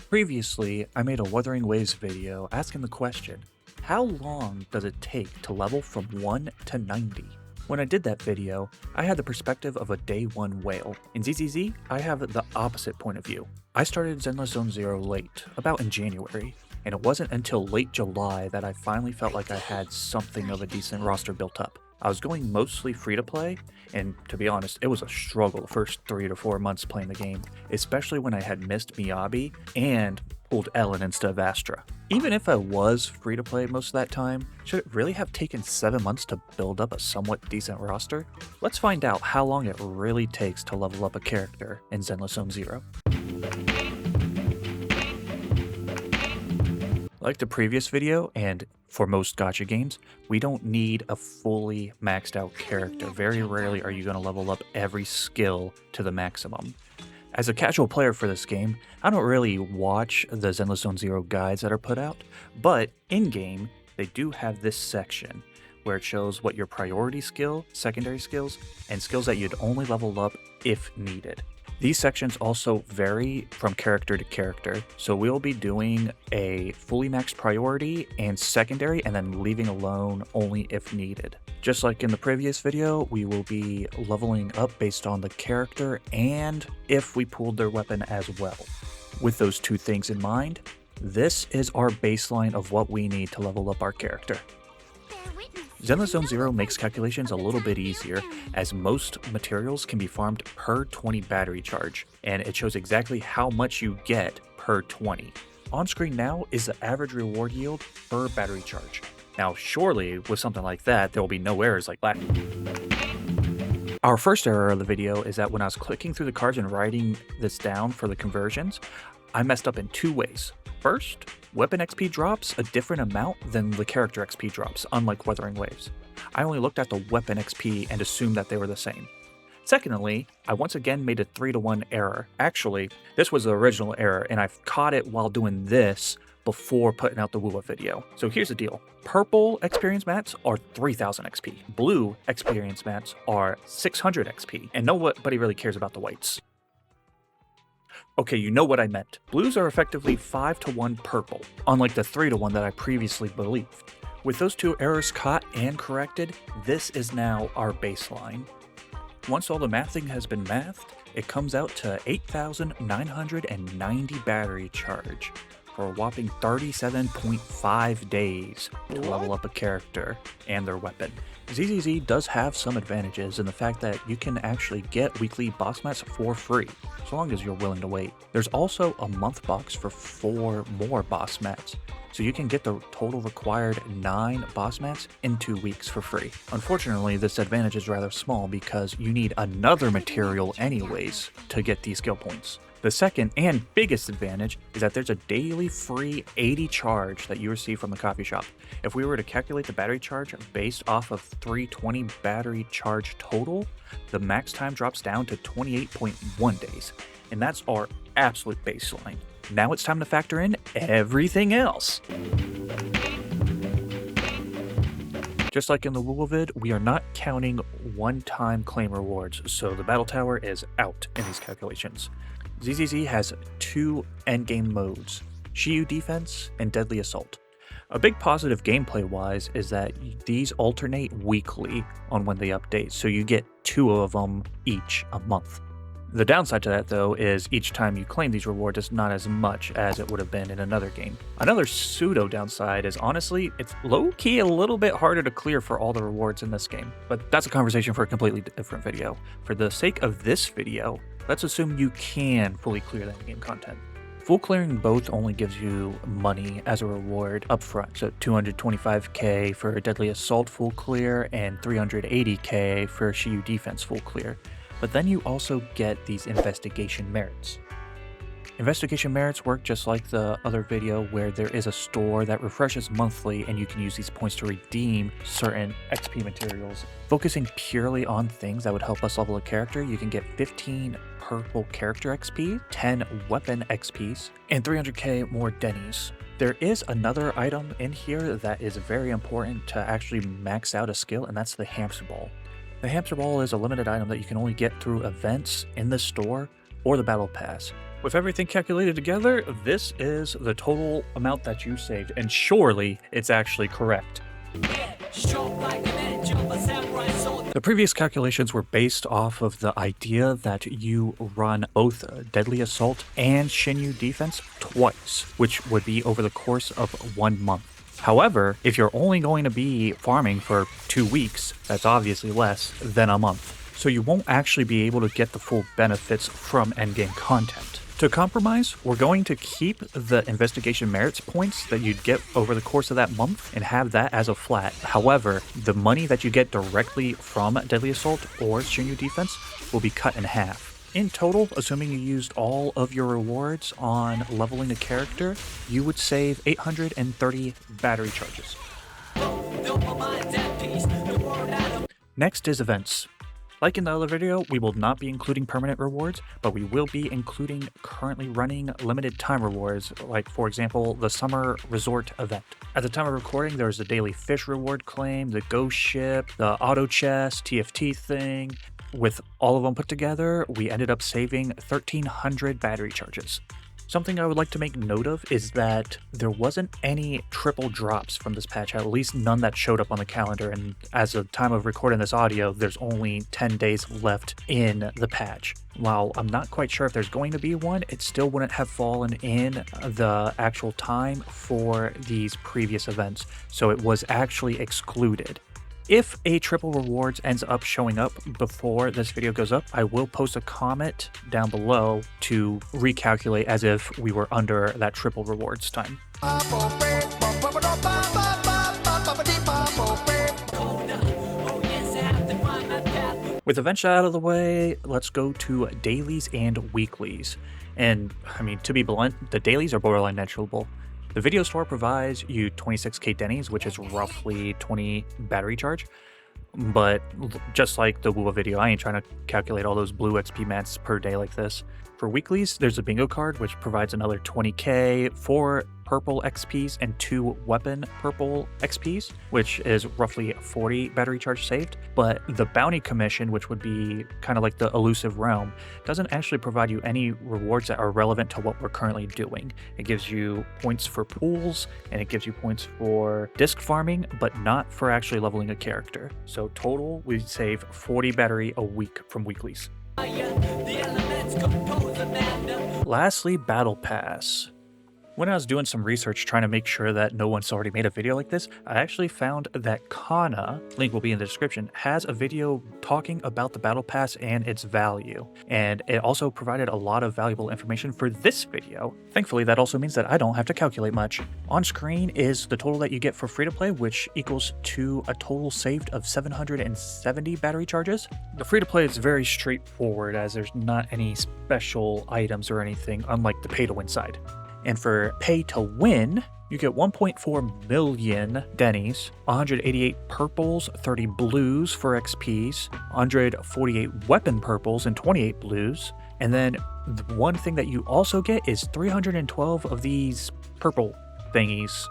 Previously, I made a Wuthering Waves video asking the question, how long does it take to level from 1 to 90? When I did that video, I had the perspective of a day 1 whale. In ZZZ, I have the opposite point of view. I started Zenless Zone Zero late, about in January, and it wasn't until late July that I finally felt like I had something of a decent roster built up. I was going mostly free to play, and to be honest, it was a struggle the first 3 to 4 months playing the game, especially when I had missed Miyabi and pulled Ellen instead of Astra. Even if I was free to play most of that time, should it really have taken 7 months to build up a somewhat decent roster? Let's find out how long it really takes to level up a character in Zenless Zone Zero. Like the previous video, and for most gacha games, we don't need a fully maxed out character. Very rarely are you going to level up every skill to the maximum. As a casual player for this game, I don't really watch the Zenless Zone Zero guides that are put out, but in-game, they do have this section where it shows what your priority skill, secondary skills, and skills that you'd only level up if needed. These sections also vary from character to character, so we'll be doing a fully maxed priority and secondary and then leaving alone only if needed. Just like in the previous video, we will be leveling up based on the character and if we pulled their weapon as well. With those two things in mind, this is our baseline of what we need to level up our character. Zenless Zone Zero makes calculations a little bit easier, as most materials can be farmed per 20 battery charge, and it shows exactly how much you get per 20. On screen now is the average reward yield per battery charge. Now surely, with something like that, there will be no errors like that. Our first error of the video is that when I was clicking through the cards and writing this down for the conversions, I messed up in two ways. First, weapon XP drops a different amount than the character XP drops, unlike Wuthering Waves. I only looked at the weapon XP and assumed that they were the same. Secondly, I once again made a 3-to-1 error. Actually, this was the original error, and I've caught it while doing this before putting out the wuwa video. So here's the deal. Purple experience mats are 3000 XP. Blue experience mats are 600 XP, and nobody really cares about the whites. Okay, you know what I meant. Blues are effectively 5-to-1 purple, unlike the 3-to-1 that I previously believed. With those two errors caught and corrected, this is now our baseline. Once all the mathing has been mathed, it comes out to 8,990 battery charge for a whopping 37.5 days to level up a character and their weapon. ZZZ does have some advantages in the fact that you can actually get weekly boss mats for free, so long as you're willing to wait. There's also a month box for 4 more boss mats, so you can get the total required 9 boss mats in 2 weeks for free. Unfortunately, this advantage is rather small because you need another material anyways to get these skill points. The second and biggest advantage is that there's a daily free 80 charge that you receive from the coffee shop. If we were to calculate the battery charge based off of 320 battery charge total, the max time drops down to 28.1 days, and that's our absolute baseline. Now it's time to factor in everything else. Just like in the wuwa vid, we are not counting one-time claim rewards, so the battle tower is out in these calculations. ZZZ has 2 endgame modes, Shiyu Defense and Deadly Assault. A big positive gameplay-wise is that these alternate weekly on when they update, so you get 2 of them each a month. The downside to that, though, is each time you claim these rewards is not as much as it would have been in another game. Another pseudo downside is honestly, it's low-key a little bit harder to clear for all the rewards in this game, but that's a conversation for a completely different video. For the sake of this video, let's assume you can fully clear that game content. Full clearing both only gives you money as a reward upfront, so 225k for Deadly Assault full clear and 380k for Shiyu Defense full clear. But then you also get these investigation merits. Investigation merits work just like the other video where there is a store that refreshes monthly and you can use these points to redeem certain XP materials. Focusing purely on things that would help us level a character, you can get 15 purple character XP, 10 weapon XPs, and 300k more Denny's. There is another item in here that is very important to actually max out a skill, and that's the hamster ball. The hamster ball is a limited item that you can only get through events in the store or the battle pass, With everything calculated together, this is the total amount that you saved, and surely it's actually correct. The previous calculations were based off of the idea that you run both Deadly Assault and Shinyu Defense twice, which would be over the course of 1 month. However, if you're only going to be farming for 2 weeks, that's obviously less than a month. So you won't actually be able to get the full benefits from endgame content. To compromise, we're going to keep the investigation merits points that you'd get over the course of that month and have that as a flat. However, the money that you get directly from Deadly Assault or Shinyu Defense will be cut in half. In total, assuming you used all of your rewards on leveling a character, you would save 830 battery charges. Next is events. Like in the other video, we will not be including permanent rewards, but we will be including currently running limited time rewards, like for example, the Summer Resort event. At the time of recording, there's the Daily Fish reward claim, the Ghost Ship, the Auto Chest, TFT thing. With all of them put together, we ended up saving 1,300 battery charges. Something I would like to make note of is that there wasn't any triple drops from this patch, at least none that showed up on the calendar, and as of time of recording this audio, there's only 10 days left in the patch. While I'm not quite sure if there's going to be one, it still wouldn't have fallen in the actual time for these previous events, so it was actually excluded. If a triple rewards ends up showing up before this video goes up, I will post a comment down below to recalculate as if we were under that triple rewards time. With events out of the way, let's go to dailies and weeklies. And I mean, to be blunt, the dailies are borderline negligible. The video store provides you 26k Denny's, which is roughly 20 battery charge. But just like the wuwa video, I ain't trying to calculate all those blue XP mats per day like this. For weeklies, there's a bingo card, which provides another 20k, 4 purple XPs, and 2 weapon purple XPs, which is roughly 40 battery charge saved. But the bounty commission, which would be kind of like the elusive realm, doesn't actually provide you any rewards that are relevant to what we're currently doing. It gives you points for pools, and it gives you points for disc farming, but not for actually leveling a character. So total, we save 40 battery a week from weeklies. Lastly, Battle Pass. When I was doing some research trying to make sure that no one's already made a video like this, I actually found that Kana, link will be in the description, has a video talking about the Battle Pass and its value. And it also provided a lot of valuable information for this video. Thankfully, that also means that I don't have to calculate much. On screen is the total that you get for free to play, which equals to a total saved of 770 battery charges. The free to play is very straightforward as there's not any special items or anything, unlike the pay to win side. And for pay to win, you get 1.4 million Denny's, 188 purples, 30 blues for XPs, 148 weapon purples and 28 blues. And then the one thing that you also get is 312 of these purple thingies.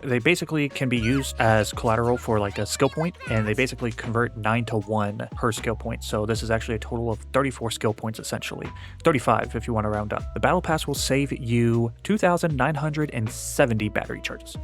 They basically can be used as collateral for like a skill point, and they basically convert 9 to 1 per skill point. So this is actually a total of 34 skill points essentially. 35 if you want to round up. The Battle Pass will save you 2,970 battery charges.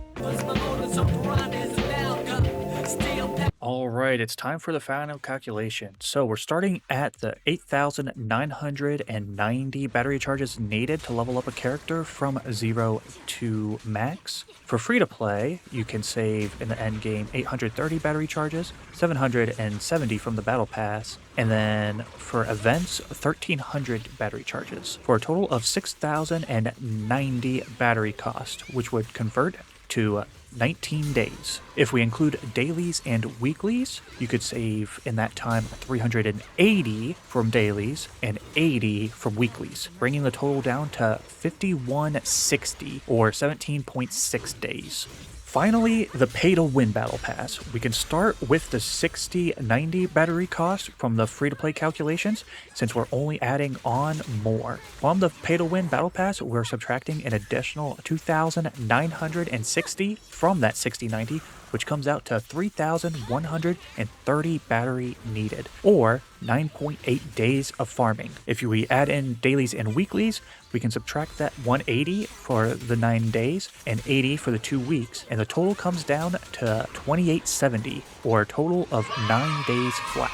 Alright, it's time for the final calculation. So we're starting at the 8,990 battery charges needed to level up a character from 0 to max. For free to play, you can save in the end game 830 battery charges, 770 from the Battle Pass, and then for events, 1,300 battery charges, for a total of 6,090 battery cost, which would convert to 19 days. If we include dailies and weeklies, you could save in that time 380 from dailies and 80 from weeklies, bringing the total down to 5,160 or 17.6 days. Finally, the pay-to-win Battle Pass. We can start with the 60-90 battery cost from the free-to-play calculations, since we're only adding on more. From the pay-to-win Battle Pass, we're subtracting an additional 2,960 from that 60-90, which comes out to 3,130 battery needed, or 9.8 days of farming. If we add in dailies and weeklies, we can subtract that 180 for the 9 days and 80 for the 2 weeks, and the total comes down to 2870, or a total of 9 days flat.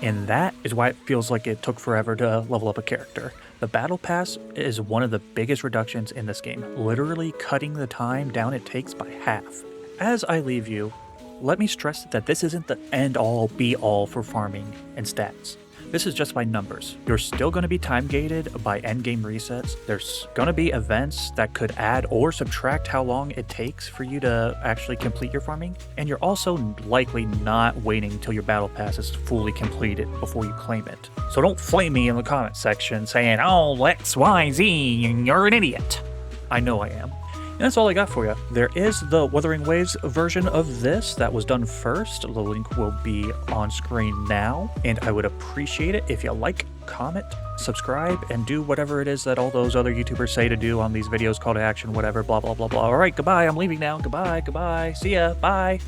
And that is why it feels like it took forever to level up a character. The Battle Pass is one of the biggest reductions in this game, literally cutting the time down it takes by half. As I leave you, let me stress that this isn't the end-all be-all for farming and stats. This is just by numbers. You're still going to be time gated by endgame resets. There's going to be events that could add or subtract how long it takes for you to actually complete your farming. And you're also likely not waiting until your battle pass is fully completed before you claim it. So don't flame me in the comment section saying, oh, XYZ, you're an idiot. I know I am. And that's all I got for you. There is the Wuthering Waves version of this that was done first. The link will be on screen now, and I would appreciate it if you like, comment, subscribe, and do whatever it is that all those other YouTubers say to do on these videos, call to action, whatever, blah, blah, blah, blah. All right, goodbye. I'm leaving now. Goodbye, goodbye. See ya. Bye.